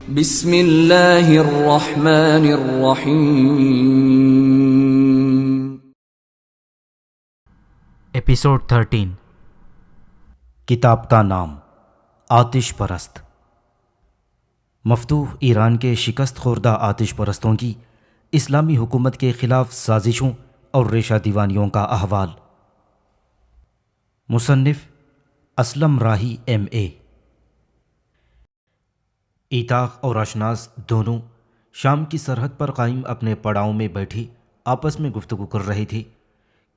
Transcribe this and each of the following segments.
بسم اللہ الرحمن الرحیم۔ ایپیسوڈ 13۔ کتاب کا نام آتش پرست۔ مفتوح ایران کے شکست خوردہ آتش پرستوں کی اسلامی حکومت کے خلاف سازشوں اور ریشہ دیوانیوں کا احوال۔ مصنف اسلم راہی MA۔ ایتاخ اور اشناس دونوں شام کی سرحد پر قائم اپنے پڑاؤں میں بیٹھے آپس میں گفتگو کر رہے تھے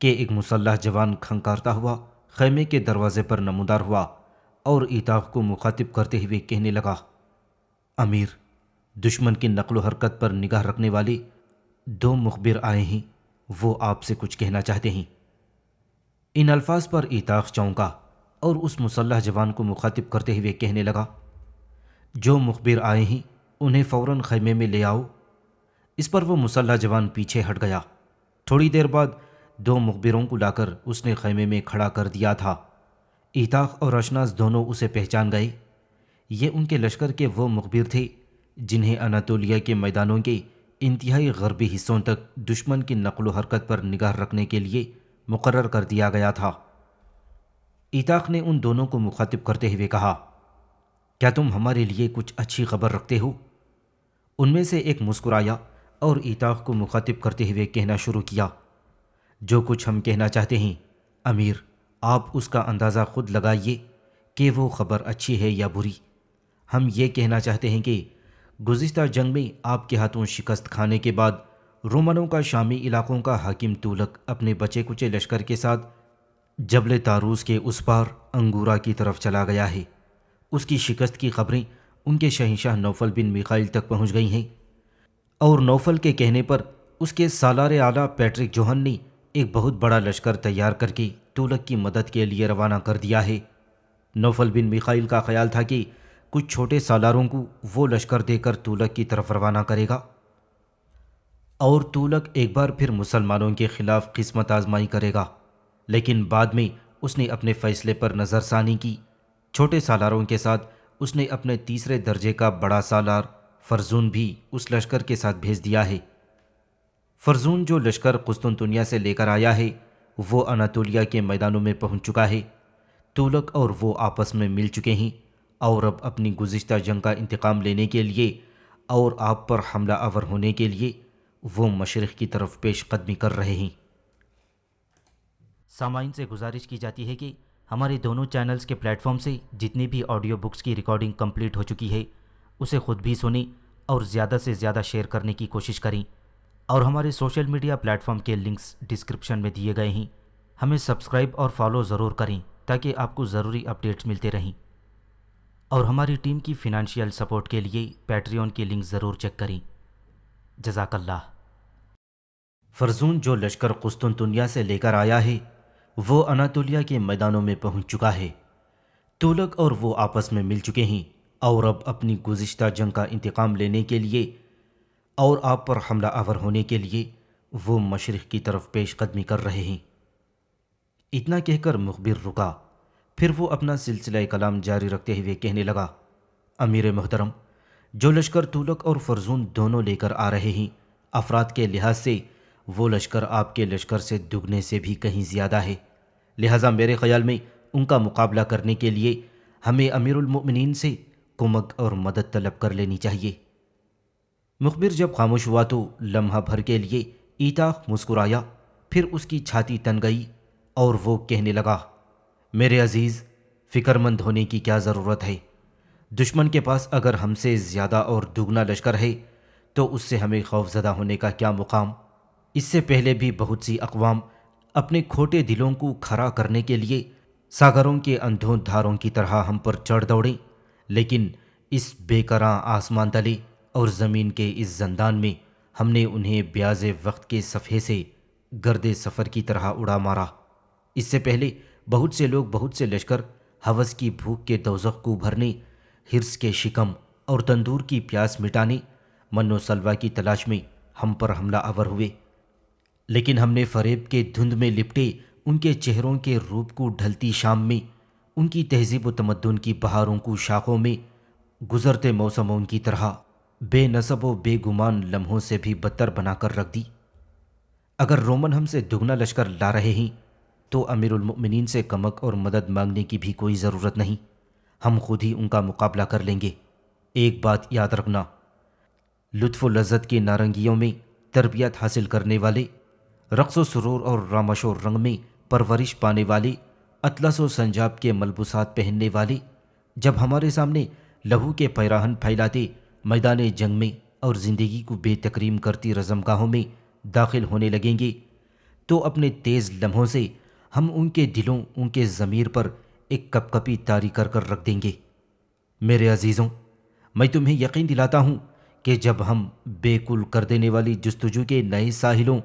کہ ایک مسلح جوان کھنکارتا ہوا خیمے کے دروازے پر نمودار ہوا اور ایتاخ کو مخاطب کرتے ہوئے کہنے لگا، امیر، دشمن کی نقل و حرکت پر نگاہ رکھنے والے 2 مخبر آئے ہیں، وہ آپ سے کچھ کہنا چاہتے ہیں۔ ان الفاظ پر ایتاخ چونکا اور اس مسلح جوان کو مخاطب کرتے ہوئے کہنے لگا، جو مخبر آئے ہیں انہیں فوراً خیمے میں لے آؤ۔ اس پر وہ مسلح جوان پیچھے ہٹ گیا۔ تھوڑی دیر بعد 2 مخبروں کو لا کر اس نے خیمے میں کھڑا کر دیا تھا۔ ایتاخ اور اشناس دونوں اسے پہچان گئے۔ یہ ان کے لشکر کے وہ مخبر تھے جنہیں اناطولیہ کے میدانوں کے انتہائی غربی حصوں تک دشمن کی نقل و حرکت پر نگاہ رکھنے کے لیے مقرر کر دیا گیا تھا۔ ایتاخ نے ان دونوں کو مخاطب کرتے ہوئے کہا، کیا تم ہمارے لیے کچھ اچھی خبر رکھتے ہو؟ ان میں سے ایک مسکرایا اور ایتاخ کو مخاطب کرتے ہوئے کہنا شروع کیا، جو کچھ ہم کہنا چاہتے ہیں امیر، آپ اس کا اندازہ خود لگائیے کہ وہ خبر اچھی ہے یا بری۔ ہم یہ کہنا چاہتے ہیں کہ گزشتہ جنگ میں آپ کے ہاتھوں شکست کھانے کے بعد رومنوں کا شامی علاقوں کا حاکم تولک اپنے بچے کچے لشکر کے ساتھ جبل تاروس کے اس پار انگورا کی طرف چلا گیا ہے۔ اس کی شکست کی خبریں ان کے شہنشاہ نوفل بن میخائیل تک پہنچ گئی ہیں، اور نوفل کے کہنے پر اس کے سالار اعلیٰ پیٹرک جوہن نے ایک بہت بڑا لشکر تیار کر کے تولک کی مدد کے لیے روانہ کر دیا ہے۔ نوفل بن میخائیل کا خیال تھا کہ کچھ چھوٹے سالاروں کو وہ لشکر دے کر تولک کی طرف روانہ کرے گا اور تولک ایک بار پھر مسلمانوں کے خلاف قسمت آزمائی کرے گا، لیکن بعد میں اس نے اپنے فیصلے پر نظر ثانی کی۔ چھوٹے سالاروں کے ساتھ اس نے اپنے تیسرے درجے کا بڑا سالار فرزون بھی اس لشکر کے ساتھ بھیج دیا ہے۔ فرزون جو لشکر قسطنطنیہ سے لے کر آیا ہے وہ اناطولیہ کے میدانوں میں پہنچ چکا ہے۔ تولک اور وہ آپس میں مل چکے ہیں اور اب اپنی گزشتہ جنگ کا انتقام لینے کے لیے اور آپ پر حملہ آور ہونے کے لیے وہ مشرق کی طرف پیش قدمی کر رہے ہیں۔ سامعین سے گزارش کی جاتی ہے کہ ہمارے دونوں چینلز کے پلیٹ فارم سے جتنی بھی آڈیو بکس کی ریکارڈنگ کمپلیٹ ہو چکی ہے اسے خود بھی سنیں اور زیادہ سے زیادہ شیئر کرنے کی کوشش کریں، اور ہمارے سوشل میڈیا پلیٹ فارم کے لنکس ڈسکرپشن میں دیے گئے ہیں۔ ہمیں سبسکرائب اور فالو ضرور کریں تاکہ آپ کو ضروری اپڈیٹس ملتے رہیں، اور ہماری ٹیم کی فنانشیل سپورٹ کے لیے پیٹریون کی لنک ضرور چیک کریں۔ جزاک اللہ۔ فرزون جو لشکر قسطنطنیہ سے لے کر آیا ہے وہ اناطولیہ کے میدانوں میں پہنچ چکا ہے۔ تولک اور وہ آپس میں مل چکے ہیں اور اب اپنی گزشتہ جنگ کا انتقام لینے کے لیے اور آپ پر حملہ آور ہونے کے لیے وہ مشرق کی طرف پیش قدمی کر رہے ہیں۔ اتنا کہہ کر مخبر رکا، پھر وہ اپنا سلسلہ کلام جاری رکھتے ہوئے کہنے لگا، امیر محترم، جو لشکر تولک اور فرزون دونوں لے کر آ رہے ہیں افراد کے لحاظ سے وہ لشکر آپ کے لشکر سے دگنے سے بھی کہیں زیادہ ہے، لہٰذا میرے خیال میں ان کا مقابلہ کرنے کے لیے ہمیں امیر المؤمنین سے کمک اور مدد طلب کر لینی چاہیے۔ مخبر جب خاموش ہوا تو لمحہ بھر کے لیے ایتاخ مسکرایا، پھر اس کی چھاتی تن گئی اور وہ کہنے لگا، میرے عزیز، فکر مند ہونے کی کیا ضرورت ہے؟ دشمن کے پاس اگر ہم سے زیادہ اور دگنا لشکر ہے تو اس سے ہمیں خوف زدہ ہونے کا کیا مقام؟ اس سے پہلے بھی بہت سی اقوام اپنے کھوٹے دلوں کو کھڑا کرنے کے لیے ساگروں کے اندھوں دھاروں کی طرح ہم پر چڑھ دوڑیں، لیکن اس بے کراں آسمان تلے اور زمین کے اس زندان میں ہم نے انہیں بیاض وقت کے صفحے سے گرد سفر کی طرح اڑا مارا۔ اس سے پہلے بہت سے لوگ، بہت سے لشکر ہوس کی بھوک کے دوزخ کو بھرنے، حرص کے شکم اور تندور کی پیاس مٹانے، من و سلوہ کی تلاش میں ہم پر حملہ آور ہوئے، لیکن ہم نے فریب کے دھند میں لپٹے ان کے چہروں کے روپ کو ڈھلتی شام میں، ان کی تہذیب و تمدن کی بہاروں کو شاخوں میں گزرتے موسموں کی طرح بے نصب و بے گمان لمحوں سے بھی بدتر بنا کر رکھ دی۔ اگر رومن ہم سے دگنا لشکر لا رہے ہیں تو امیر المؤمنین سے کمک اور مدد مانگنے کی بھی کوئی ضرورت نہیں، ہم خود ہی ان کا مقابلہ کر لیں گے۔ ایک بات یاد رکھنا، لطف و لذت کی نارنگیوں میں تربیت حاصل کرنے والے، رقص و سرور اور رامش و رنگ میں پرورش پانے والے، اطلس و سنجاب کے ملبوسات پہننے والے جب ہمارے سامنے لہو کے پیراہن پھیلاتے میدان جنگ میں اور زندگی کو بے تکریم کرتی رزمگاہوں میں داخل ہونے لگیں گے تو اپنے تیز لمحوں سے ہم ان کے دلوں، ان کے ضمیر پر ایک کپ کپی طاری کر کر رکھ دیں گے۔ میرے عزیزوں، میں تمہیں یقین دلاتا ہوں کہ جب ہم بے کل کر دینے والی جستجو کے نئے ساحلوں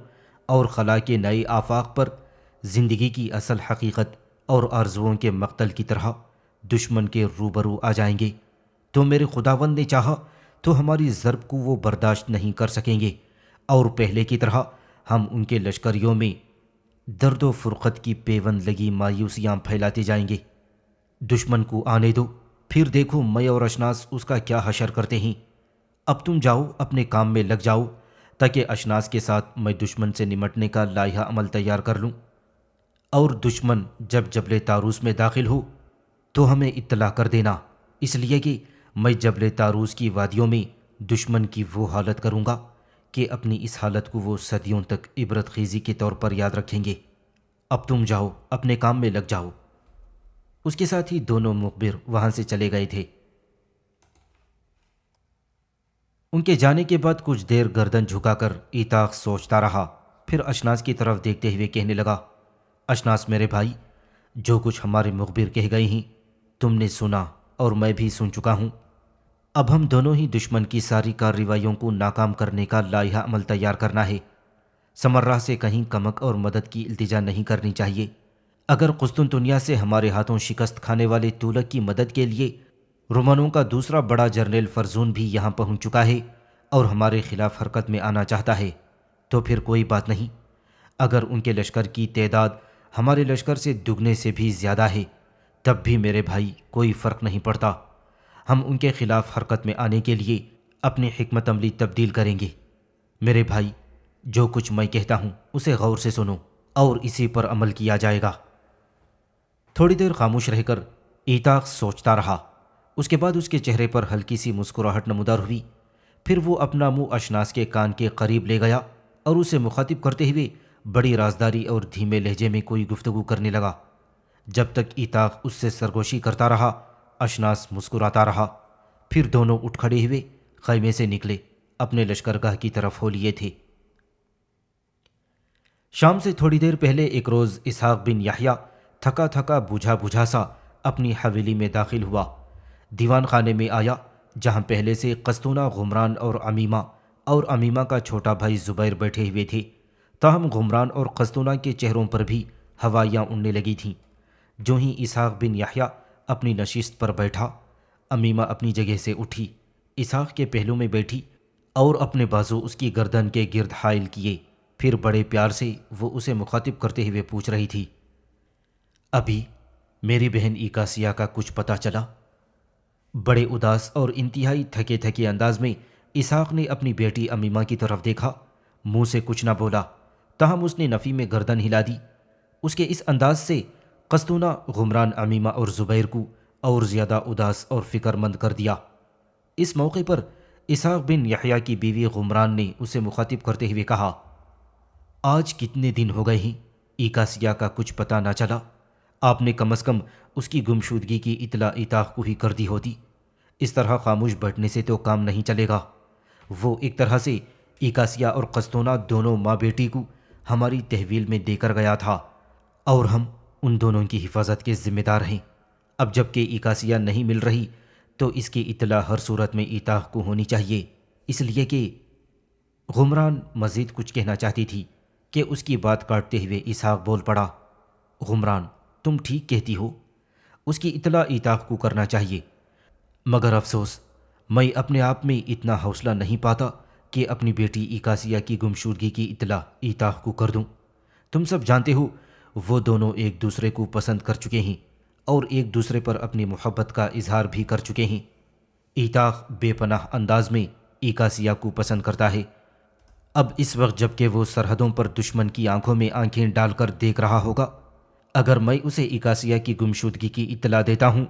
اور خلا کے نئے آفاق پر زندگی کی اصل حقیقت اور آرزوؤں کے مقتل کی طرح دشمن کے روبرو آ جائیں گے تو میرے خداوند نے چاہا تو ہماری ضرب کو وہ برداشت نہیں کر سکیں گے، اور پہلے کی طرح ہم ان کے لشکریوں میں درد و فرقت کی پیوند لگی مایوسیاں پھیلاتے جائیں گے۔ دشمن کو آنے دو، پھر دیکھو میں اور اشناس اس کا کیا حشر کرتے ہیں۔ اب تم جاؤ، اپنے کام میں لگ جاؤ تاکہ اشناس کے ساتھ میں دشمن سے نمٹنے کا لائحہ عمل تیار کر لوں، اور دشمن جب جبل تاروس میں داخل ہو تو ہمیں اطلاع کر دینا، اس لیے کہ میں جبل تاروس کی وادیوں میں دشمن کی وہ حالت کروں گا کہ اپنی اس حالت کو وہ صدیوں تک عبرت خیزی کے طور پر یاد رکھیں گے۔ اب تم جاؤ، اپنے کام میں لگ جاؤ۔ اس کے ساتھ ہی دونوں مخبر وہاں سے چلے گئے تھے۔ ان کے جانے کے بعد کچھ دیر گردن جھکا کر ایتاق سوچتا رہا، پھر اشناس کی طرف دیکھتے ہوئے کہنے لگا، اشناس میرے بھائی، جو کچھ ہمارے مخبر کہہ گئے ہیں تم نے سنا اور میں بھی سن چکا ہوں۔ اب ہم دونوں ہی دشمن کی ساری کارروائیوں کو ناکام کرنے کا لائحہ عمل تیار کرنا ہے۔ سمرہ سے کہیں کمک اور مدد کی التجا نہیں کرنی چاہیے۔ اگر قسطنطنیہ سے ہمارے ہاتھوں شکست کھانے والے تولک کی مدد کے لیے رومنوں کا دوسرا بڑا جرنیل فرزون بھی یہاں پہنچ چکا ہے اور ہمارے خلاف حرکت میں آنا چاہتا ہے تو پھر کوئی بات نہیں۔ اگر ان کے لشکر کی تعداد ہمارے لشکر سے دگنے سے بھی زیادہ ہے تب بھی میرے بھائی کوئی فرق نہیں پڑتا، ہم ان کے خلاف حرکت میں آنے کے لیے اپنی حکمت عملی تبدیل کریں گے۔ میرے بھائی، جو کچھ میں کہتا ہوں اسے غور سے سنو اور اسی پر عمل کیا جائے گا۔ تھوڑی دیر خاموش رہ کر ایتاق سوچتا رہا، اس کے بعد اس کے چہرے پر ہلکی سی مسکراہٹ نمودار ہوئی، پھر وہ اپنا منہ اشناس کے کان کے قریب لے گیا اور اسے مخاطب کرتے ہوئے بڑی رازداری اور دھیمے لہجے میں کوئی گفتگو کرنے لگا۔ جب تک ایتاق اس سے سرگوشی کرتا رہا اشناس مسکراتا رہا، پھر دونوں اٹھ کھڑے ہوئے خیمے سے نکلے، اپنے لشکرگاہ کی طرف ہو لیے تھے۔ شام سے تھوڑی دیر پہلے ایک روز اسحاق بن یحییٰ تھکا تھکا بوجھا بوجھا سا اپنی حویلی میں داخل ہوا، دیوان خانے میں آیا جہاں پہلے سے قسطونہ، غمران اور امیمہ کا چھوٹا بھائی زبیر بیٹھے ہوئے تھے، تاہم غمران اور قسطونہ کے چہروں پر بھی ہوائیاں اڑنے لگی تھیں۔ جو ہی اسحاق بن یحییٰ اپنی نشست پر بیٹھا، امیمہ اپنی جگہ سے اٹھی، اسحاق کے پہلو میں بیٹھی اور اپنے بازو اس کی گردن کے گرد حائل کیے، پھر بڑے پیار سے وہ اسے مخاطب کرتے ہوئے پوچھ رہی تھی، ابھی میری بہن ایکاسیہ کا کچھ پتہ چلا؟ بڑے اداس اور انتہائی تھکے تھکے انداز میں اسحاق نے اپنی بیٹی امیمہ کی طرف دیکھا، منہ سے کچھ نہ بولا، تاہم اس نے نفی میں گردن ہلا دی۔ اس کے اس انداز سے قسطونہ، غمران، امیمہ اور زبیر کو اور زیادہ اداس اور فکر مند کر دیا۔ اس موقع پر اسحاق بن یحییٰ کی بیوی غمران نے اسے مخاطب کرتے ہوئے کہا، آج کتنے دن ہو گئے ہیں ایکاسیہ کا کچھ پتہ نہ چلا؟ آپ نے کم از کم اس کی گمشدگی کی اطلاع ایتاق کو ہی کر دی ہوتی۔ اس طرح خاموش بیٹھنے سے تو کام نہیں چلے گا۔ وہ ایک طرح سے ایکاسیہ اور قسطونہ دونوں ماں بیٹی کو ہماری تحویل میں دے کر گیا تھا اور ہم ان دونوں کی حفاظت کے ذمہ دار ہیں۔ اب جب کہ ایکاسیہ نہیں مل رہی تو اس کی اطلاع ہر صورت میں ایتاق کو ہونی چاہیے، اس لیے کہ غمران مزید کچھ کہنا چاہتی تھی کہ اس کی بات کاٹتے ہوئے اسحاق بول پڑا، غمران تم ٹھیک کہتی ہو، اس کی اطلاع ایتاق کو کرنا چاہیے، مگر افسوس میں اپنے آپ میں اتنا حوصلہ نہیں پاتا کہ اپنی بیٹی ایکاسیہ کی گمشدگی کی اطلاع ایتاق کو کر دوں۔ تم سب جانتے ہو وہ دونوں ایک دوسرے کو پسند کر چکے ہیں اور ایک دوسرے پر اپنی محبت کا اظہار بھی کر چکے ہیں۔ ایتاق بے پناہ انداز میں ایکاسیہ کو پسند کرتا ہے۔ اب اس وقت جب کہ وہ سرحدوں پر دشمن کی آنکھوں میں آنکھیں ڈال کر دیکھ رہا ہوگا، اگر میں اسے ایکاسیہ کی گمشدگی کی اطلاع دیتا ہوں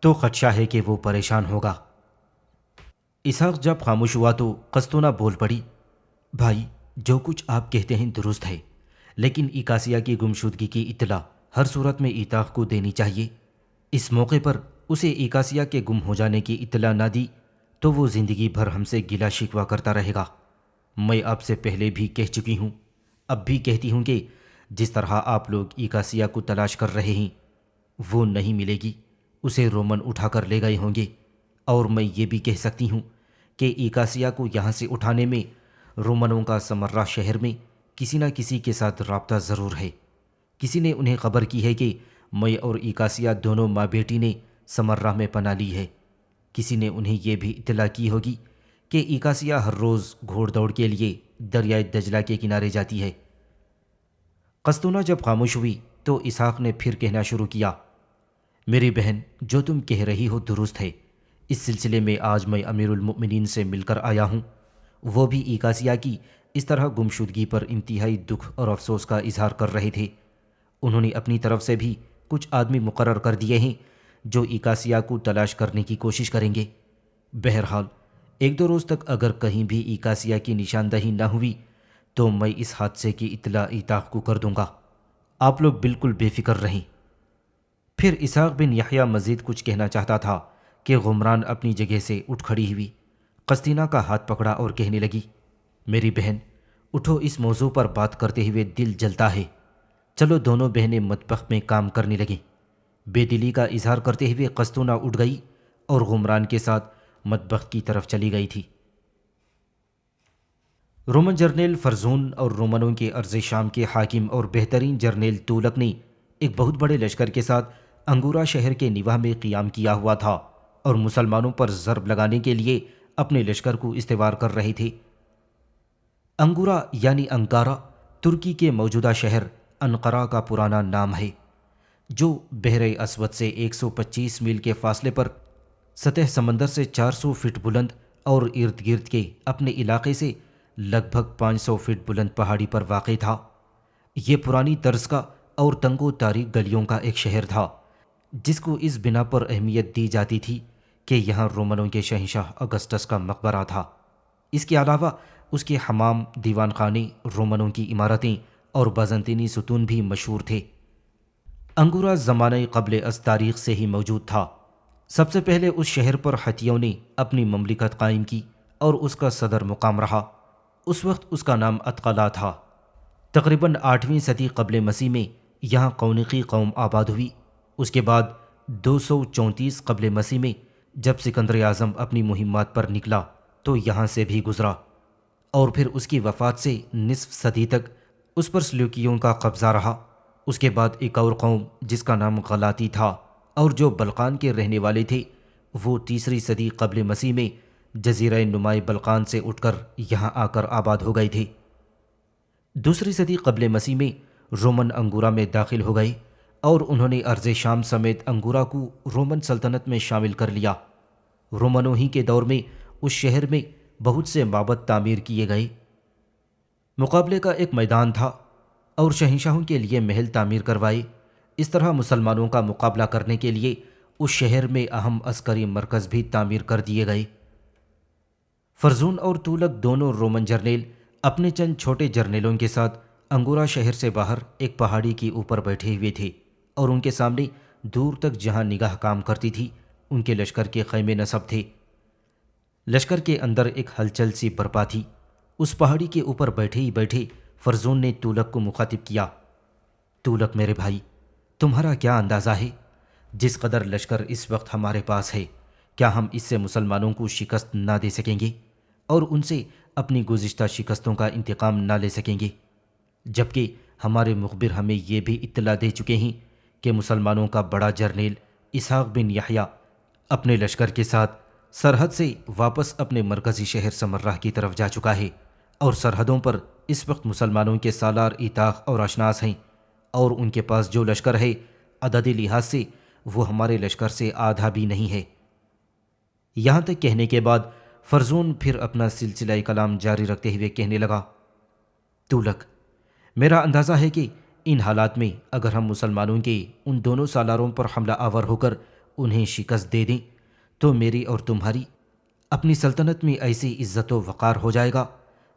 تو خدشہ ہے کہ وہ پریشان ہوگا۔ اسحاق جب خاموش ہوا تو قسطنہ بول پڑی، بھائی جو کچھ آپ کہتے ہیں درست ہے، لیکن ایکاسیہ کی گمشدگی کی اطلاع ہر صورت میں ایتاق کو دینی چاہیے۔ اس موقع پر اسے ایکاسیہ کے گم ہو جانے کی اطلاع نہ دی تو وہ زندگی بھر ہم سے گلہ شکوہ کرتا رہے گا۔ میں آپ سے پہلے بھی کہہ چکی ہوں، اب بھی کہتی ہوں کہ جس طرح آپ لوگ ایکاسیہ کو تلاش کر رہے ہیں وہ نہیں ملے گی، اسے رومن اٹھا کر لے گئے ہوں گے۔ اور میں یہ بھی کہہ سکتی ہوں کہ ایکاسیہ کو یہاں سے اٹھانے میں رومنوں کا سمرہ شہر میں کسی نہ کسی کے ساتھ رابطہ ضرور ہے۔ کسی نے انہیں خبر کی ہے کہ میں اور ایکاسیہ دونوں ماں بیٹی نے سمرہ میں پناہ لی ہے۔ کسی نے انہیں یہ بھی اطلاع کی ہوگی کہ ایکاسیہ ہر روز گھوڑ دوڑ کے لیے دریائے دجلہ کے کنارے جاتی ہے۔ قسطنہ جب خاموش ہوئی تو اسحاق نے پھر کہنا شروع کیا، میری بہن جو تم کہہ رہی ہو درست ہے۔ اس سلسلے میں آج میں امیر المؤمنین سے مل کر آیا ہوں۔ وہ بھی ایکاسیہ کی اس طرح گمشدگی پر انتہائی دکھ اور افسوس کا اظہار کر رہے تھے۔ انہوں نے اپنی طرف سے بھی کچھ آدمی مقرر کر دیے ہیں جو ایکاسیہ کو تلاش کرنے کی کوشش کریں گے۔ بہرحال ایک دو روز تک اگر کہیں بھی ایکاسیہ کی نشاندہی نہ ہوئی تو میں اس حادثے کی اطلاع ایتاق کو کر دوں گا۔ آپ لوگ بالکل بے فکر رہیں۔ پھر اسحاق بن یحییٰ مزید کچھ کہنا چاہتا تھا کہ غمران اپنی جگہ سے اٹھ کھڑی ہوئی، قسطنہ کا ہاتھ پکڑا اور کہنے لگی، میری بہن اٹھو، اس موضوع پر بات کرتے ہوئے دل جلتا ہے۔ چلو دونوں بہنیں مطبخ میں کام کرنے لگیں۔ بے دلی کا اظہار کرتے ہوئے قسطنہ اٹھ گئی اور غمران کے ساتھ مطبخ کی طرف چلی گئی تھی۔ رومن جرنیل فرزون اور رومنوں کے ارض شام کے حاکم اور بہترین جرنیل تولک نے ایک بہت بڑے لشکر کے ساتھ انگورا شہر کے نواح میں قیام کیا ہوا تھا اور مسلمانوں پر ضرب لگانے کے لیے اپنے لشکر کو استوار کر رہے تھے۔ انگورا یعنی انکارا ترکی کے موجودہ شہر انقرہ کا پرانا نام ہے، جو بحر اسود سے 125 میل کے فاصلے پر سطح سمندر سے 400 فٹ بلند اور ارد گرد کے اپنے علاقے سے لگ بھگ 500 فٹ بلند پہاڑی پر واقع تھا۔ یہ پرانی طرز کا اور تنگ و تاریک گلیوں کا ایک شہر تھا، جس کو اس بنا پر اہمیت دی جاتی تھی کہ یہاں رومنوں کے شہنشاہ اگسٹس کا مقبرہ تھا۔ اس کے علاوہ اس کے حمام، دیوان خانے، رومنوں کی عمارتیں اور بازنطینی ستون بھی مشہور تھے۔ انگورا زمانہ قبل از تاریخ سے ہی موجود تھا۔ سب سے پہلے اس شہر پر ہتھیوں نے اپنی مملکت قائم کی اور اس کا صدر مقام رہا۔ اس وقت اس کا نام اتقلا تھا۔ تقریباً 8ویں صدی قبل مسیح میں یہاں قونقی قوم آباد ہوئی۔ اس کے بعد 234 قبل مسیح میں جب سکندر اعظم اپنی مہمات پر نکلا تو یہاں سے بھی گزرا، اور پھر اس کی وفات سے نصف صدی تک اس پر سلوکیوں کا قبضہ رہا۔ اس کے بعد ایک اور قوم جس کا نام غلاتی تھا اور جو بلقان کے رہنے والے تھے، وہ 3 صدی قبل مسیح میں جزیرہ نمائے بلقان سے اٹھ کر یہاں آ کر آباد ہو گئے تھے۔ 2 صدی قبل مسیح میں رومن انگورا میں داخل ہو گئے اور انہوں نے ارض شام سمیت انگورا کو رومن سلطنت میں شامل کر لیا۔ رومنوں ہی کے دور میں اس شہر میں بہت سے معبد تعمیر کیے گئے۔ مقابلے کا ایک میدان تھا اور شہنشاہوں کے لیے محل تعمیر کروائے۔ اس طرح مسلمانوں کا مقابلہ کرنے کے لیے اس شہر میں اہم عسکری مرکز بھی تعمیر کر دیے گئے۔ فرزون اور تولک دونوں رومن جرنیل اپنے چند چھوٹے جرنیلوں کے ساتھ انگورا شہر سے باہر ایک پہاڑی کے اوپر بیٹھے ہوئے تھے، اور ان کے سامنے دور تک جہاں نگاہ کام کرتی تھی ان کے لشکر کے خیمے نصب تھے۔ لشکر کے اندر ایک ہلچل سی برپا تھی۔ اس پہاڑی کے اوپر بیٹھے ہی بیٹھے فرزون نے تولک کو مخاطب کیا، تولک میرے بھائی، تمہارا کیا اندازہ ہے جس قدر لشکر اس وقت ہمارے پاس ہے، کیا ہم اس سے مسلمانوں کو شکست نہ دے سکیں گے اور ان سے اپنی گزشتہ شکستوں کا انتقام نہ لے سکیں گے؟ جبکہ ہمارے مخبر ہمیں یہ بھی اطلاع دے چکے ہیں کہ مسلمانوں کا بڑا جرنیل اسحاق بن یحییٰ اپنے لشکر کے ساتھ سرحد سے واپس اپنے مرکزی شہر سمرہ کی طرف جا چکا ہے، اور سرحدوں پر اس وقت مسلمانوں کے سالار ایتاق اور اشناس ہیں، اور ان کے پاس جو لشکر ہے عددی لحاظ سے وہ ہمارے لشکر سے آدھا بھی نہیں ہے۔ یہاں تک کہنے کے بعد فرزون پھر اپنا سلسلہ کلام جاری رکھتے ہوئے کہنے لگا، تولک، میرا اندازہ ہے کہ ان حالات میں اگر ہم مسلمانوں کے ان دونوں سالاروں پر حملہ آور ہو کر انہیں شکست دے دیں تو میری اور تمہاری اپنی سلطنت میں ایسی عزت و وقار ہو جائے گا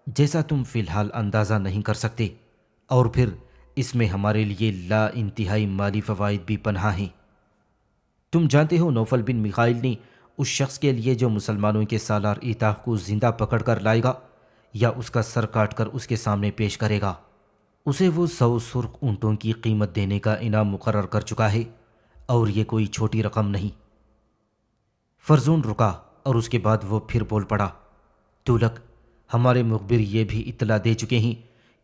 جیسا تم فی الحال اندازہ نہیں کر سکتے، اور پھر اس میں ہمارے لیے لا انتہائی مالی فوائد بھی پنہاں ہیں۔ تم جانتے ہو نوفل بن میخائیل نے اس شخص کے لیے جو مسلمانوں کے سالار ایتاخ کو زندہ پکڑ کر لائے گا یا اس کا سر کاٹ کر اس کے سامنے پیش کرے گا، اسے وہ 100 سرخ اونٹوں کی قیمت دینے کا انعام مقرر کر چکا ہے، اور یہ کوئی چھوٹی رقم نہیں۔ فرزون رکا اور اس کے بعد وہ پھر بول پڑا، تولک، ہمارے مخبر یہ بھی اطلاع دے چکے ہیں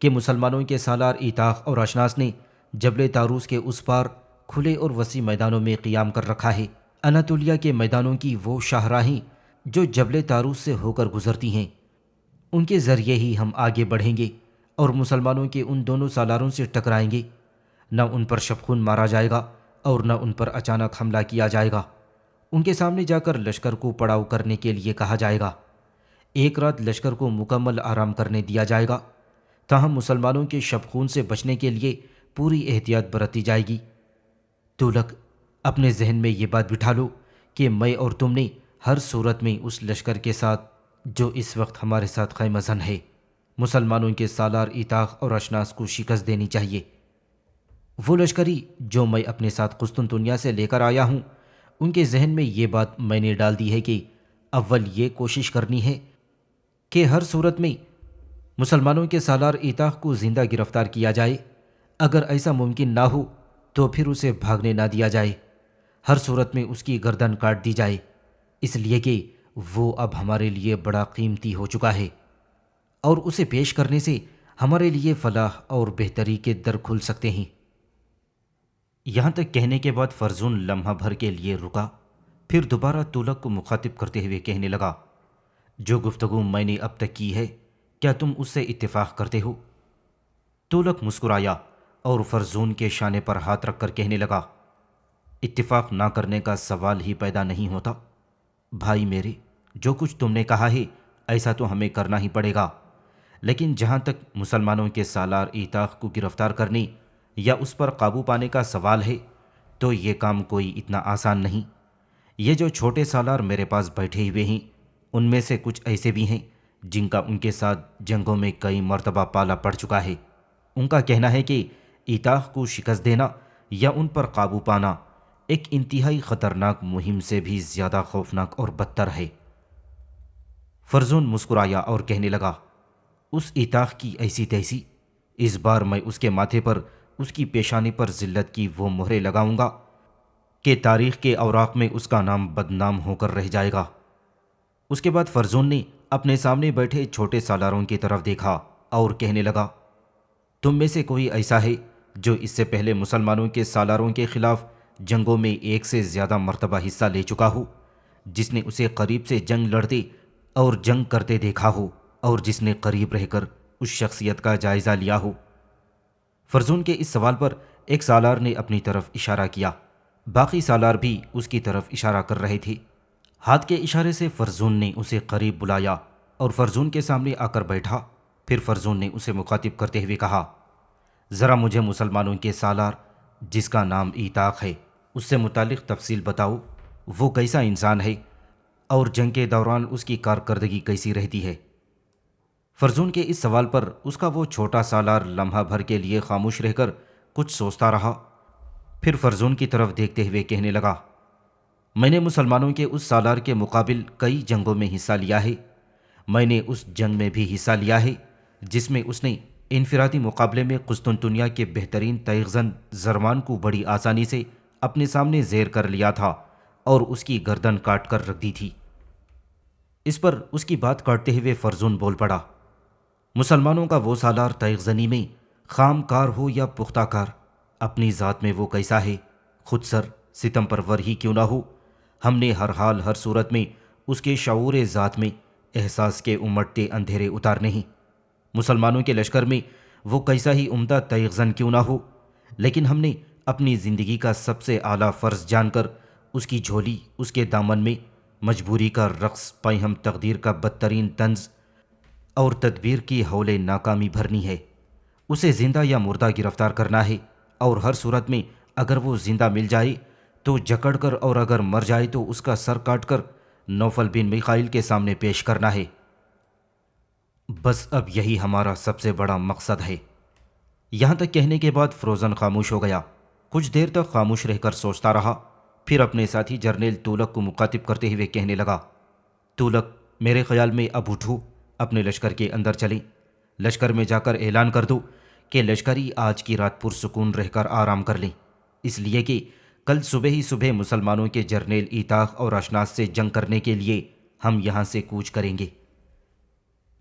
کہ مسلمانوں کے سالار ایتاخ اور اشناس نے جبل تاروس کے اس پار کھلے اور وسیع میدانوں میں قیام کر رکھا ہے۔ اناتولیا کے میدانوں کی وہ شاہراہیں جو جبل تاروس سے ہو کر گزرتی ہیں، ان کے ذریعے ہی ہم آگے بڑھیں گے اور مسلمانوں کے ان دونوں سالاروں سے ٹکرائیں گے۔ نہ ان پر شبخون مارا جائے گا اور نہ ان پر اچانک حملہ کیا جائے گا۔ ان کے سامنے جا کر لشکر کو پڑاؤ کرنے کے لیے کہا جائے گا۔ ایک رات لشکر کو مکمل آرام کرنے دیا جائے گا، تاہم مسلمانوں کے شبخون سے بچنے کے لیے پوری احتیاط برتی جائے گی۔ تولک، اپنے ذہن میں یہ بات بٹھا لو کہ میں اور تم نے ہر صورت میں اس لشکر کے ساتھ جو اس وقت ہمارے ساتھ خیمہ زن ہے، مسلمانوں کے سالار ایتاخ اور اشناس کو شکست دینی چاہیے۔ وہ لشکری جو میں اپنے ساتھ قسطنطنیہ سے لے کر آیا ہوں، ان کے ذہن میں یہ بات میں نے ڈال دی ہے کہ اول یہ کوشش کرنی ہے کہ ہر صورت میں مسلمانوں کے سالار ایتاخ کو زندہ گرفتار کیا جائے۔ اگر ایسا ممکن نہ ہو تو پھر اسے بھاگنے نہ دیا جائے، ہر صورت میں اس کی گردن کاٹ دی جائے، اس لیے کہ وہ اب ہمارے لیے بڑا قیمتی ہو چکا ہے، اور اسے پیش کرنے سے ہمارے لیے فلاح اور بہتری کے در کھل سکتے ہیں۔ یہاں تک کہنے کے بعد فرزون لمحہ بھر کے لیے رکا، پھر دوبارہ تولک کو مخاطب کرتے ہوئے کہنے لگا، جو گفتگو میں نے اب تک کی ہے، کیا تم اس سے اتفاق کرتے ہو؟ تولک مسکرایا اور فرزون کے شانے پر ہاتھ رکھ کر کہنے لگا، اتفاق نہ کرنے کا سوال ہی پیدا نہیں ہوتا۔ بھائی میرے، جو کچھ تم نے کہا ہے ایسا تو ہمیں کرنا ہی پڑے گا، لیکن جہاں تک مسلمانوں کے سالار ایتاخ کو گرفتار کرنے یا اس پر قابو پانے کا سوال ہے تو یہ کام کوئی اتنا آسان نہیں۔ یہ جو چھوٹے سالار میرے پاس بیٹھے ہوئے ہیں، ان میں سے کچھ ایسے بھی ہیں جن کا ان کے ساتھ جنگوں میں کئی مرتبہ پالا پڑ چکا ہے۔ ان کا کہنا ہے کہ ایتاخ کو شکست دینا یا ان پر قابو پانا ایک انتہائی خطرناک مہم سے بھی زیادہ خوفناک اور بدتر ہے۔ فرزون مسکرایا اور کہنے لگا، اس ایتاخ کی ایسی تیسی، اس بار میں اس کے ماتھے پر، اس کی پیشانی پر ذلت کی وہ مہرے لگاؤں گا کہ تاریخ کے اوراق میں اس کا نام بدنام ہو کر رہ جائے گا۔ اس کے بعد فرزون نے اپنے سامنے بیٹھے چھوٹے سالاروں کی طرف دیکھا اور کہنے لگا، تم میں سے کوئی ایسا ہے جو اس سے پہلے مسلمانوں کے سالاروں کے خلاف جنگوں میں ایک سے زیادہ مرتبہ حصہ لے چکا ہو، جس نے اسے قریب سے جنگ لڑتے اور جنگ کرتے دیکھا ہو، اور جس نے قریب رہ کر اس شخصیت کا جائزہ لیا ہو؟ فرزون کے اس سوال پر ایک سالار نے اپنی طرف اشارہ کیا، باقی سالار بھی اس کی طرف اشارہ کر رہے تھے۔ ہاتھ کے اشارے سے فرزون نے اسے قریب بلایا اور فرزون کے سامنے آ کر بیٹھا۔ پھر فرزون نے اسے مخاطب کرتے ہوئے کہا، ذرا مجھے مسلمانوں کے سالار جس کا نام ایتاخ ہے اس سے متعلق تفصیل بتاؤ، وہ کیسا انسان ہے اور جنگ کے دوران اس کی کارکردگی کیسی رہتی ہے؟ فرزون کے اس سوال پر اس کا وہ چھوٹا سالار لمحہ بھر کے لیے خاموش رہ کر کچھ سوچتا رہا، پھر فرزون کی طرف دیکھتے ہوئے کہنے لگا، میں نے مسلمانوں کے اس سالار کے مقابل کئی جنگوں میں حصہ لیا ہے۔ میں نے اس جنگ میں بھی حصہ لیا ہے جس میں اس نے انفرادی مقابلے میں قسطنطنیہ کے بہترین تیغزن زرمان کو بڑی آسانی سے اپنے سامنے زیر کر لیا تھا اور اس کی گردن کاٹ کر رکھ دی تھی۔ اس پر اس کی بات کاٹتے ہوئے فرزون بول پڑا، مسلمانوں کا وہ سالار تیغزنی میں خام کار ہو یا پختہ کار، اپنی ذات میں وہ کیسا ہے، خود سر ستم پرور ہی کیوں نہ ہو، ہم نے ہر حال ہر صورت میں اس کے شعور ذات میں احساس کے امٹتے اندھیرے اتارنے ہیں۔ مسلمانوں کے لشکر میں وہ کیسا ہی عمدہ تیغزن کیوں نہ ہو، لیکن ہم نے اپنی زندگی کا سب سے اعلیٰ فرض جان کر اس کی جھولی، اس کے دامن میں مجبوری کا رقص پائیں ہم تقدیر کا بدترین طنز اور تدبیر کی حول ناکامی بھرنی ہے. اسے زندہ یا مردہ گرفتار کرنا ہے، اور ہر صورت میں اگر وہ زندہ مل جائے تو جکڑ کر، اور اگر مر جائے تو اس کا سر کاٹ کر نوفل بن میخائیل کے سامنے پیش کرنا ہے. بس اب یہی ہمارا سب سے بڑا مقصد ہے. یہاں تک کہنے کے بعد فروزن خاموش ہو گیا. کچھ دیر تک خاموش رہ کر سوچتا رہا، پھر اپنے ساتھی جرنیل تولک کو مخاطب کرتے ہوئے کہنے لگا، تولک، میرے خیال میں اب اٹھو، اپنے لشکر کے اندر چلیں. لشکر میں جا کر اعلان کر دو کہ لشکری آج کی رات پرسکون رہ کر آرام کر لیں، اس لیے کہ کل صبح ہی صبح مسلمانوں کے جرنیل ایتاخ اور اشناس سے جنگ کرنے کے لیے ہم یہاں سے کوچ کریں گے.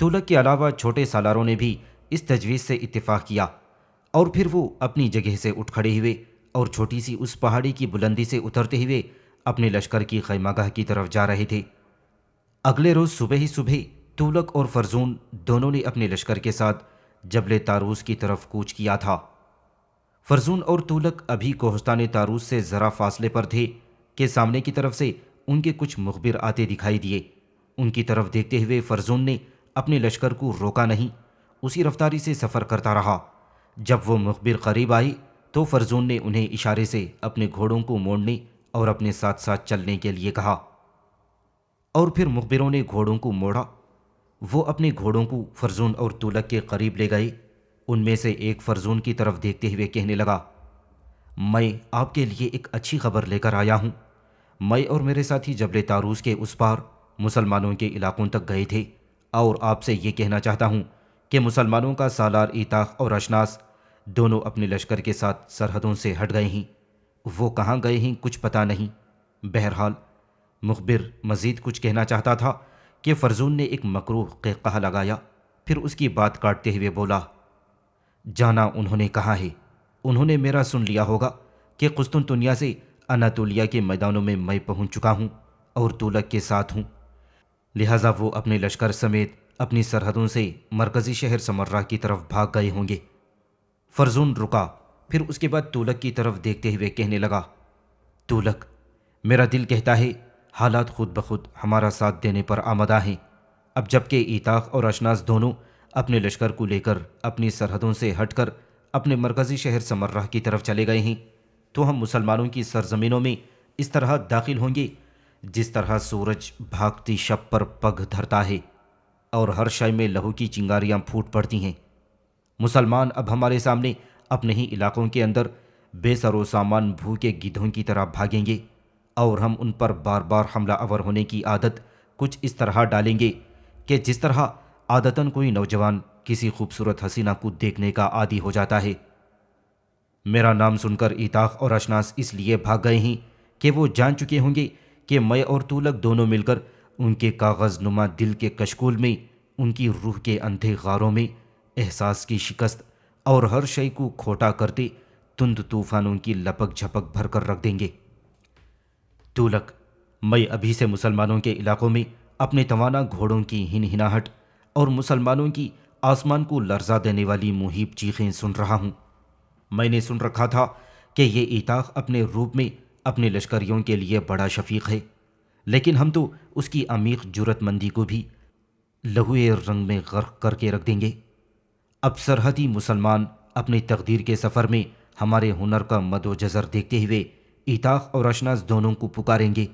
تولک کے علاوہ چھوٹے سالاروں نے بھی اس تجویز سے اتفاق کیا، اور پھر وہ اپنی جگہ سے اٹھ کھڑے ہوئے اور چھوٹی سی اس پہاڑی کی بلندی سے اترتے ہوئے اپنے لشکر کی خیمہ گاہ کی طرف جا رہے تھے. اگلے روز صبح ہی صبح تولک اور فرزون دونوں نے اپنے لشکر کے ساتھ جبل تاروس کی طرف کوچ کیا تھا. فرزون اور تولک ابھی کوہستان تاروس سے ذرا فاصلے پر تھے کہ سامنے کی طرف سے ان کے کچھ مخبر آتے دکھائی دیے. ان کی طرف دیکھتے ہوئے فرزون نے اپنے لشکر کو روکا نہیں، اسی رفتاری سے سفر کرتا رہا. جب وہ مخبر قریب آئی تو فرزون نے انہیں اشارے سے اپنے گھوڑوں کو موڑنے اور اپنے ساتھ ساتھ چلنے کے لیے کہا، اور پھر مخبروں نے گھوڑوں کو موڑا. وہ اپنے گھوڑوں کو فرزون اور تولک کے قریب لے گئے. ان میں سے ایک فرزون کی طرف دیکھتے ہوئے کہنے لگا، میں آپ کے لیے ایک اچھی خبر لے کر آیا ہوں. میں اور میرے ساتھی جبل تاروس کے اس پار مسلمانوں کے علاقوں تک گئے تھے، اور آپ سے یہ کہنا چاہتا ہوں کہ مسلمانوں کا سالار ایتاخ اور اشناس دونوں اپنے لشکر کے ساتھ سرحدوں سے ہٹ گئے ہیں. وہ کہاں گئے ہیں کچھ پتہ نہیں. بہرحال مخبر مزید کچھ کہنا چاہتا تھا کہ فرزون نے ایک مکروہ قہقہہ لگایا، پھر اس کی بات کاٹتے ہوئے بولا، جانا انہوں نے کہا ہے، انہوں نے میرا سن لیا ہوگا کہ قسطنطنیہ سے اناطولیہ کے میدانوں میں پہنچ چکا ہوں اور تولک کے ساتھ ہوں. لہٰذا وہ اپنے لشکر سمیت اپنی سرحدوں سے مرکزی شہر سمرہ کی طرف بھاگ گئے ہوں گے. فرزون رکا، پھر اس کے بعد تولک کی طرف دیکھتے ہوئے کہنے لگا، تولک، میرا دل کہتا ہے حالات خود بخود ہمارا ساتھ دینے پر آمادہ ہیں. اب جب کہ ایتاخ اور اشناس دونوں اپنے لشکر کو لے کر اپنی سرحدوں سے ہٹ کر اپنے مرکزی شہر سمرہ کی طرف چلے گئے ہیں، تو ہم مسلمانوں کی سرزمینوں میں اس طرح داخل ہوں گے جس طرح سورج بھاگتی شب پر پگ دھرتا ہے اور ہر شے میں لہو کی چنگاریاں پھوٹ پڑتی ہیں. مسلمان اب ہمارے سامنے اپنے ہی علاقوں کے اندر بے سر و سامان بھوکے گدھوں کی طرح بھاگیں گے، اور ہم ان پر بار بار حملہ آور ہونے کی عادت کچھ اس طرح ڈالیں گے کہ جس طرح عادتاً کوئی نوجوان کسی خوبصورت حسینہ کو دیکھنے کا عادی ہو جاتا ہے. میرا نام سن کر ایتاخ اور اشناس اس لیے بھاگ گئے ہیں کہ وہ جان چکے ہوں گے کہ میں اور تولک دونوں مل کر ان کے کاغذ نما دل کے کشکول میں، ان کی روح کے اندھے غاروں میں احساس کی شکست اور ہر شے کو کھوٹا کرتے تند طوفانوں کی لپک جھپک بھر کر رکھ دیں گے. تولک، میں ابھی سے مسلمانوں کے علاقوں میں اپنے توانا گھوڑوں کی ہنہناہٹ اور مسلمانوں کی آسمان کو لرزا دینے والی مہیب چیخیں سن رہا ہوں. میں نے سن رکھا تھا کہ یہ ایتاخ اپنے روپ میں اپنے لشکریوں کے لیے بڑا شفیق ہے، لیکن ہم تو اس کی عمیق جرت مندی کو بھی لہوئے رنگ میں غرق کر کے رکھ دیں گے. اب سرحدی مسلمان اپنی تقدیر کے سفر میں ہمارے ہنر کا مد و جزر دیکھتے ہوئے ایتاخ اور اشناس دونوں کو پکاریں گے،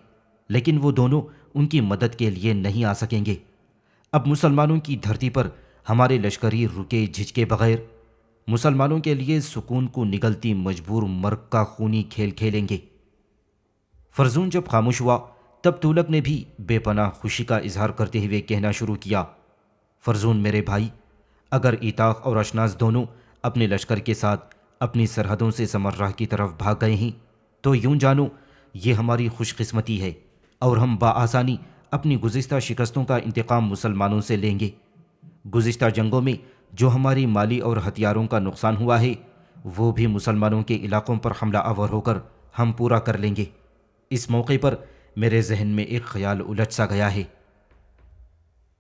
لیکن وہ دونوں ان کی مدد کے لیے نہیں آ سکیں گے. اب مسلمانوں کی دھرتی پر ہمارے لشکری رکے جھجکے بغیر مسلمانوں کے لیے سکون کو نگلتی مجبور مرگ کا خونی کھیل کھیلیں گے. فرزون جب خاموش ہوا تب تولک نے بھی بے پناہ خوشی کا اظہار کرتے ہوئے کہنا شروع کیا، فرزون میرے بھائی، اگر ایتاخ اور اشناس دونوں اپنے لشکر کے ساتھ اپنی سرحدوں سے سمرہ کی طرف بھاگ گئے ہیں تو یوں جانو یہ ہماری خوش قسمتی ہے، اور ہم بآسانی اپنی گزشتہ شکستوں کا انتقام مسلمانوں سے لیں گے. گزشتہ جنگوں میں جو ہماری مالی اور ہتھیاروں کا نقصان ہوا ہے وہ بھی مسلمانوں کے علاقوں پر حملہ آور ہو کر ہم پورا کر لیں گے. اس موقع پر میرے ذہن میں ایک خیال الجھ سا گیا ہے.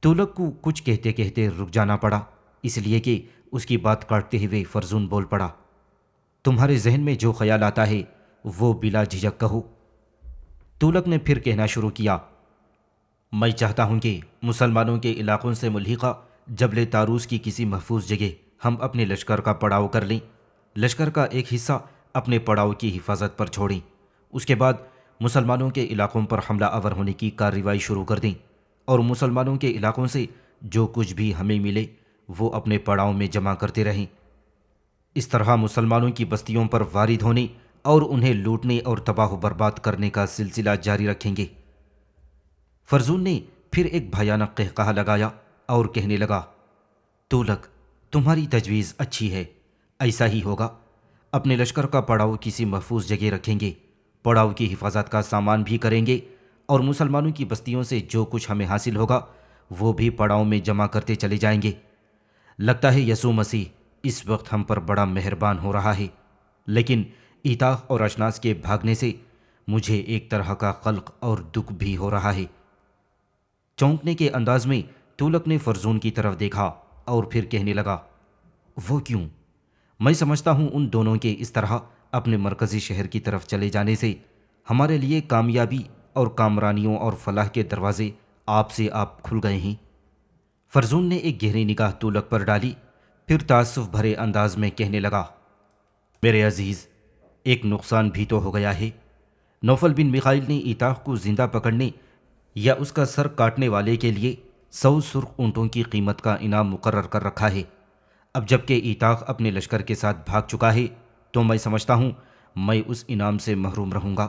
تولک کو کچھ کہتے کہتے رک جانا پڑا، اس لیے کہ اس کی بات کاٹتے ہوئے فرزون بول پڑا، تمہارے ذہن میں جو خیال آتا ہے وہ بلا جھجک کہو. تولک نے پھر کہنا شروع کیا، میں چاہتا ہوں کہ مسلمانوں کے علاقوں سے ملحقہ جبل تاروس کی کسی محفوظ جگہ ہم اپنے لشکر کا پڑاؤ کر لیں، لشکر کا ایک حصہ اپنے پڑاؤ کی حفاظت پر چھوڑیں، اس کے بعد مسلمانوں کے علاقوں پر حملہ آور ہونے کی کارروائی شروع کر دیں اور مسلمانوں کے علاقوں سے جو کچھ بھی ہمیں ملے وہ اپنے پڑاؤ میں جمع کرتے رہیں۔ اس طرح مسلمانوں کی بستیوں پر وارد ہونے اور انہیں لوٹنے اور تباہ و برباد کرنے کا سلسلہ جاری رکھیں گے۔ فرزون نے پھر ایک بھیانک قہقہہ لگایا اور کہنے لگا، تولک، تمہاری تجویز اچھی ہے، ایسا ہی ہوگا۔ اپنے لشکر کا پڑاؤ کسی محفوظ جگہ رکھیں گے، پڑاؤ کی حفاظت کا سامان بھی کریں گے اور مسلمانوں کی بستیوں سے جو کچھ ہمیں حاصل ہوگا وہ بھی پڑاؤ میں جمع کرتے چلے جائیں گے۔ لگتا ہے یسوع مسیح اس وقت ہم پر بڑا مہربان ہو رہا ہے، لیکن ایتاخ اور اشناس کے بھاگنے سے مجھے ایک طرح کا قلق اور دکھ بھی ہو رہا ہے۔ چونکنے کے انداز میں تولک نے فرزون کی طرف دیکھا اور پھر کہنے لگا، وہ کیوں؟ میں سمجھتا ہوں ان دونوں کے اس طرح اپنے مرکزی شہر کی طرف چلے جانے سے ہمارے لیے کامیابی اور کامرانیوں اور فلاح کے دروازے آپ سے آپ کھل گئے ہیں۔ فرزون نے ایک گہری نگاہ تولک پر ڈالی، پھر تعصف بھرے انداز میں کہنے لگا، میرے عزیز، ایک نقصان بھی تو ہو گیا ہے۔ نوفل بن میخائیل نے ایتاخ کو زندہ پکڑنے یا اس کا سر کاٹنے والے کے لیے 100 سرخ اونٹوں کی قیمت کا انعام مقرر کر رکھا ہے۔ اب جب کہ ایتاخ اپنے لشکر کے ساتھ بھاگ چکا ہے تو میں سمجھتا ہوں میں اس انعام سے محروم رہوں گا،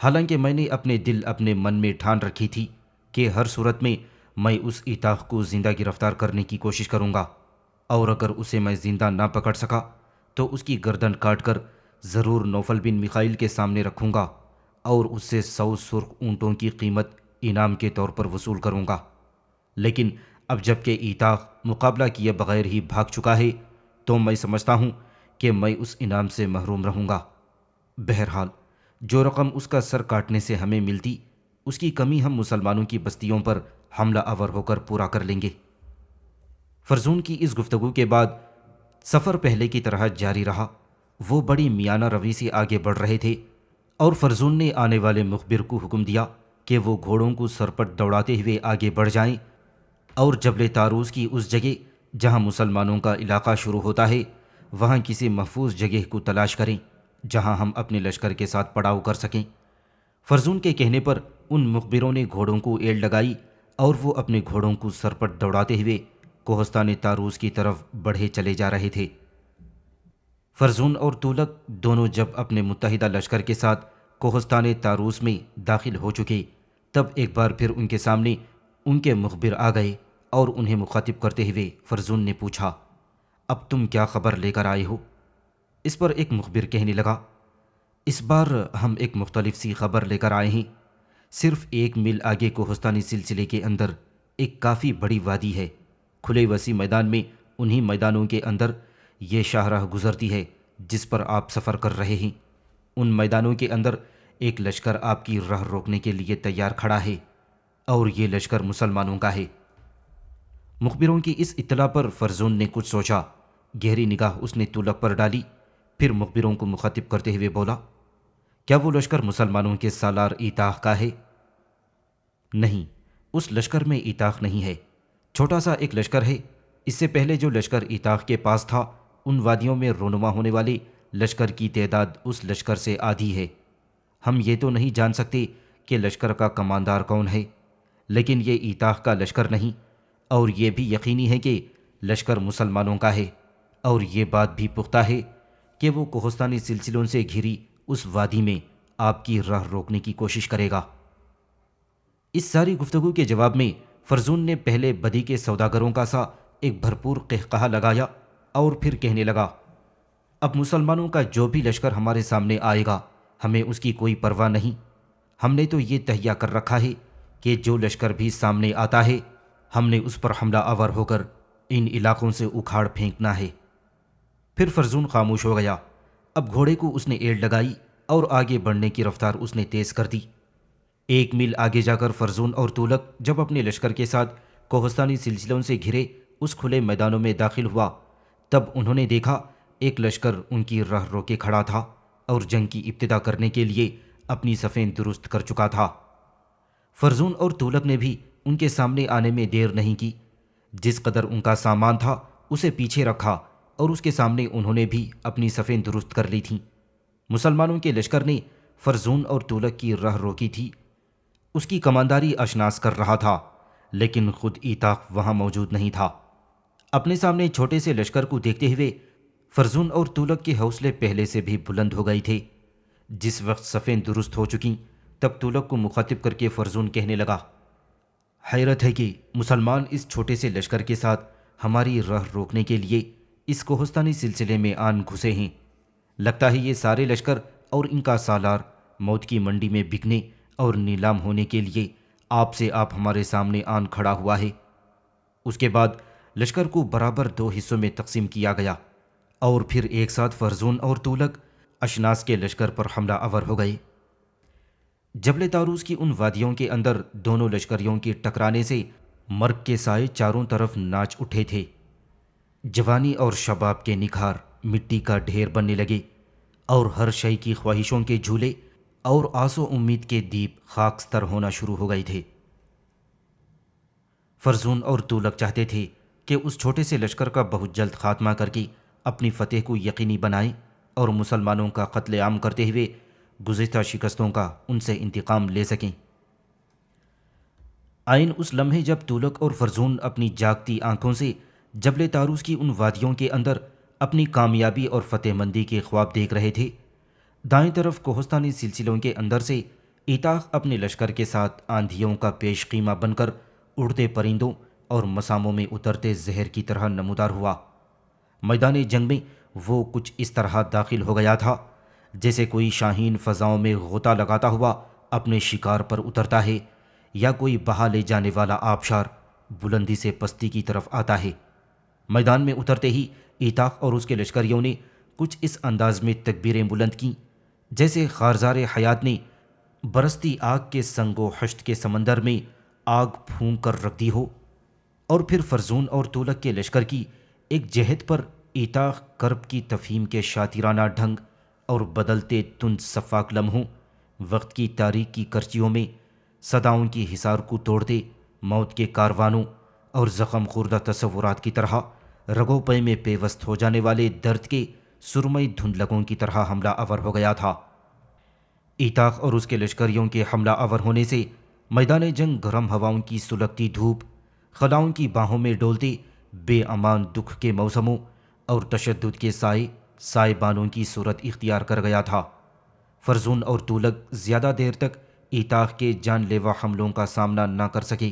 حالانکہ میں نے اپنے من میں ٹھان رکھی تھی کہ ہر صورت میں میں اس ایتاخ کو زندہ گرفتار کرنے کی کوشش کروں گا، اور اگر اسے میں زندہ نہ پکڑ سکا تو اس کی گردن کاٹ کر ضرور نوفل بن میخائیل کے سامنے رکھوں گا اور اس سے 100 سرخ اونٹوں کی قیمت انعام کے طور پر وصول کروں گا۔ لیکن اب جب کہ ایتاخ مقابلہ کیے بغیر ہی بھاگ چکا ہے تو میں سمجھتا ہوں کہ میں اس انعام سے محروم رہوں گا۔ بہرحال جو رقم اس کا سر کاٹنے سے ہمیں ملتی، اس کی کمی ہم مسلمانوں کی بستیوں پر حملہ آور ہو کر پورا کر لیں گے۔ فرزون کی اس گفتگو کے بعد سفر پہلے کی طرح جاری رہا۔ وہ بڑی میانہ روی سے آگے بڑھ رہے تھے اور فرزون نے آنے والے مخبر کو حکم دیا کہ وہ گھوڑوں کو سرپٹ دوڑاتے ہوئے آگے بڑھ جائیں اور جبل تاروس کی اس جگہ جہاں مسلمانوں کا علاقہ شروع ہوتا ہے وہاں کسی محفوظ جگہ کو تلاش کریں جہاں ہم اپنے لشکر کے ساتھ پڑاؤ کر سکیں۔ فرزون کے کہنے پر ان مخبروں نے گھوڑوں کو ایڑ لگائی اور وہ اپنے گھوڑوں کو سرپٹ دوڑاتے ہوئے کوہستان تاروس کی طرف بڑھے چلے جا رہے تھے۔ فرزون اور تولک دونوں جب اپنے متحدہ لشکر کے ساتھ کوہستان تاروس میں داخل ہو چکے تب ایک بار پھر ان کے سامنے ان کے مخبر آ گئے اور انہیں مخاطب کرتے ہوئے فرزون نے پوچھا، اب تم کیا خبر لے کر آئے ہو؟ اس پر ایک مخبر کہنے لگا، اس بار ہم ایک مختلف سی خبر لے کر آئے ہیں۔ صرف 1 میل آگے کوہستانی سلسلے کے اندر ایک کافی بڑی وادی ہے، کھلے وسیع میدان میں انہی میدانوں کے اندر یہ شاہراہ گزرتی ہے جس پر آپ سفر کر رہے ہیں۔ ان میدانوں کے اندر ایک لشکر آپ کی راہ روکنے کے لیے تیار کھڑا ہے اور یہ لشکر مسلمانوں کا ہے۔ مخبروں کی اس اطلاع پر فرزون نے کچھ سوچا، گہری نگاہ اس نے تولک پر ڈالی، پھر مخبروں کو مخاطب کرتے ہوئے بولا، کیا وہ لشکر مسلمانوں کے سالار ایتاخ کا ہے؟ نہیں، اس لشکر میں ایتاخ نہیں ہے، چھوٹا سا ایک لشکر ہے۔ اس سے پہلے جو لشکر ایتاخ کے پاس تھا ان وادیوں میں رونما ہونے والے لشکر کی تعداد اس لشکر سے آدھی ہے۔ ہم یہ تو نہیں جان سکتے کہ لشکر کا کماندار کون ہے، لیکن یہ ایتاخ کا لشکر نہیں، اور یہ بھی یقینی ہے کہ لشکر مسلمانوں کا ہے، اور یہ بات بھی پختہ ہے کہ وہ کوہستانی سلسلوں سے گھری اس وادی میں آپ کی راہ روکنے کی کوشش کرے گا۔ اس ساری گفتگو کے جواب میں فرزون نے پہلے بدی کے سوداگروں کا سا ایک بھرپور قہقہہ لگایا اور پھر کہنے لگا، اب مسلمانوں کا جو بھی لشکر ہمارے سامنے آئے گا ہمیں اس کی کوئی پرواہ نہیں۔ ہم نے تو یہ تہیہ کر رکھا ہے کہ جو لشکر بھی سامنے آتا ہے ہم نے اس پر حملہ آور ہو کر ان علاقوں سے اکھاڑ پھینکنا ہے۔ پھر فرزون خاموش ہو گیا۔ اب گھوڑے کو اس نے ایڑ لگائی اور آگے بڑھنے کی رفتار اس نے تیز کر دی۔ 1 میل آگے جا کر فرزون اور تولک جب اپنے لشکر کے ساتھ کوہستانی سلسلوں سے گھرے اس کھلے میدانوں میں داخل ہوا تب انہوں نے دیکھا ایک لشکر ان کی راہ روکے کھڑا تھا اور جنگ کی ابتدا کرنے کے لیے اپنی صفیں درست کر چکا تھا۔ فرزون اور تولک نے بھی ان کے سامنے آنے میں دیر نہیں کی۔ جس قدر ان کا سامان تھا اسے پیچھے رکھا اور اس کے سامنے انہوں نے بھی اپنی صفیں درست کر لی تھیں۔ مسلمانوں کے لشکر نے فرزون اور تولک کی راہ روکی تھی۔ اس کی کمانداری اشناس کر رہا تھا، لیکن خود ایتاق وہاں موجود نہیں تھا۔ اپنے سامنے چھوٹے سے لشکر کو دیکھتے ہوئے فرزون اور تولک کے حوصلے پہلے سے بھی بلند ہو گئے تھے۔ جس وقت صفیں درست ہو چکیں تب تولک کو مخاطب کر کے فرزون کہنے لگا، حیرت ہے کہ مسلمان اس چھوٹے سے لشکر کے ساتھ ہماری راہ روکنے کے لیے اس کوہستانی سلسلے میں آن گھسے ہیں۔ لگتا ہے یہ سارے لشکر اور ان کا سالار موت کی منڈی میں بکنے اور نیلام ہونے کے لیے آپ سے آپ ہمارے سامنے آن کھڑا ہوا ہے۔ اس کے بعد لشکر کو برابر 2 حصوں میں تقسیم کیا گیا اور پھر ایک ساتھ فرزون اور تولک اشناس کے لشکر پر حملہ آور ہو گئے۔ جبل تاروس کی ان وادیوں کے اندر دونوں لشکریوں کے ٹکرانے سے مرگ کے سائے چاروں طرف ناچ اٹھے تھے۔ جوانی اور شباب کے نکھار مٹی کا ڈھیر بننے لگے اور ہر شے کی خواہشوں کے جھولے اور آس و امید کے دیپ خاکستر ہونا شروع ہو گئے تھے۔ فرزون اور تولک چاہتے تھے کہ اس چھوٹے سے لشکر کا بہت جلد خاتمہ کر کے اپنی فتح کو یقینی بنائیں اور مسلمانوں کا قتل عام کرتے ہوئے گزشتہ شکستوں کا ان سے انتقام لے سکیں۔ آئین اس لمحے جب تولک اور فرزون اپنی جاگتی آنکھوں سے جبل تاروس کی ان وادیوں کے اندر اپنی کامیابی اور فتح مندی کے خواب دیکھ رہے تھے، دائیں طرف کوہستانی سلسلوں کے اندر سے ایتاق اپنے لشکر کے ساتھ آندھیوں کا پیش خیمہ بن کر اڑتے پرندوں اور مساموں میں اترتے زہر کی طرح نمودار ہوا۔ میدان جنگ میں وہ کچھ اس طرح داخل ہو گیا تھا جیسے کوئی شاہین فضاؤں میں غوطہ لگاتا ہوا اپنے شکار پر اترتا ہے، یا کوئی بہا لے جانے والا آبشار بلندی سے پستی کی طرف آتا ہے۔ میدان میں اترتے ہی ایتاق اور اس کے لشکریوں نے کچھ اس انداز میں تکبیریں بلند کیں جیسے خارزار حیات نے برستی آگ کے سنگ و حشت کے سمندر میں آگ پھونک کر رکھ دی ہو۔ اور پھر فرزون اور تولک کے لشکر کی ایک جہت پر ایتاق کرب کی تفہیم کے شاطرانہ ڈھنگ اور بدلتے تند شفاق لمحوں، وقت کی تاریک کی کرچیوں میں صداؤں کی حصار کو توڑتے موت کے کاروانوں اور زخم خوردہ تصورات کی طرح رگوں پے میں پیوست ہو جانے والے درد کے سرمئی دھندلکوں کی طرح حملہ آور ہو گیا تھا۔ ایتاق اور اس کے لشکریوں کے حملہ آور ہونے سے میدان جنگ گرم ہواؤں کی سلگتی دھوپ، خلاؤں کی باہوں میں ڈولتے بے امان دکھ کے موسموں اور تشدد کے سائے بانوں کی صورت اختیار کر گیا تھا۔ فرزون اور تولک زیادہ دیر تک ایتاق کے جان لیوا حملوں کا سامنا نہ کر سکے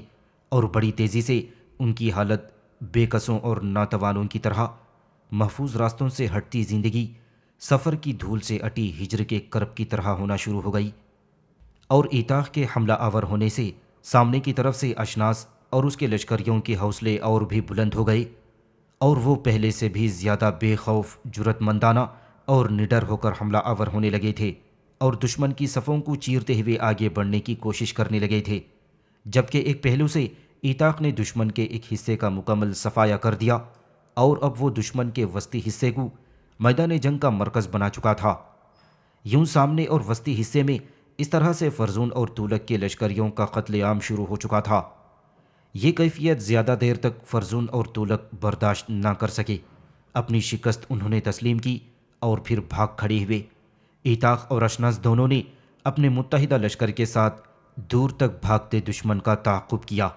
اور بڑی تیزی سے ان کی حالت بے کسوں اور ناتوانوں کی طرح محفوظ راستوں سے ہٹتی زندگی سفر کی دھول سے اٹی ہجر کے کرب کی طرح ہونا شروع ہو گئی۔ اور ایتاق کے حملہ آور ہونے سے سامنے کی طرف سے اشناس اور اس کے لشکریوں کے حوصلے اور بھی بلند ہو گئے اور وہ پہلے سے بھی زیادہ بے خوف، جرأت مندانہ اور نڈر ہو کر حملہ آور ہونے لگے تھے اور دشمن کی صفوں کو چیرتے ہوئے آگے بڑھنے کی کوشش کرنے لگے تھے، جبکہ ایک پہلو سے ایتاق نے دشمن کے ایک حصے کا مکمل صفایا کر دیا اور اب وہ دشمن کے وسطی حصے کو میدان جنگ کا مرکز بنا چکا تھا۔ یوں سامنے اور وسطی حصے میں اس طرح سے فرزون اور تولک کے لشکریوں کا قتل عام شروع ہو چکا تھا۔ یہ کیفیت زیادہ دیر تک فرزون اور تولک برداشت نہ کر سکے۔ اپنی شکست انہوں نے تسلیم کی اور پھر بھاگ کھڑے ہوئے۔ ایتاق اور اشناس دونوں نے اپنے متحدہ لشکر کے ساتھ دور تک بھاگتے دشمن کا تعاقب کیا۔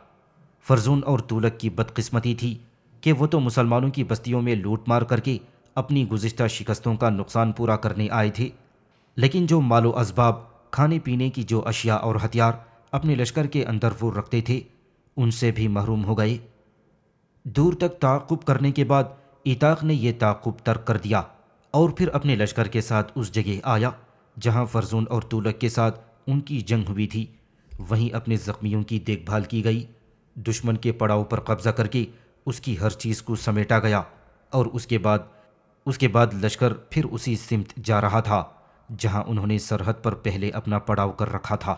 فرزون اور تولک کی بدقسمتی تھی کہ وہ تو مسلمانوں کی بستیوں میں لوٹ مار کر کے اپنی گزشتہ شکستوں کا نقصان پورا کرنے آئے تھے، لیکن جو مال و اسباب، کھانے پینے کی جو اشیاء اور ہتھیار اپنے لشکر کے اندر وہ رکھتے تھے ان سے بھی محروم ہو گئے۔ دور تک تعاقب کرنے کے بعد ایتاق نے یہ تعاقب ترک کر دیا اور پھر اپنے لشکر کے ساتھ اس جگہ آیا جہاں فرزون اور تولک کے ساتھ ان کی جنگ ہوئی تھی۔ وہیں اپنے زخمیوں کی دیکھ بھال کی گئی، دشمن کے پڑاؤ پر قبضہ کر کے اس کی ہر چیز کو سمیٹا گیا اور اس کے بعد لشکر پھر اسی سمت جا رہا تھا جہاں انہوں نے سرحد پر پہلے اپنا پڑاؤ کر رکھا تھا۔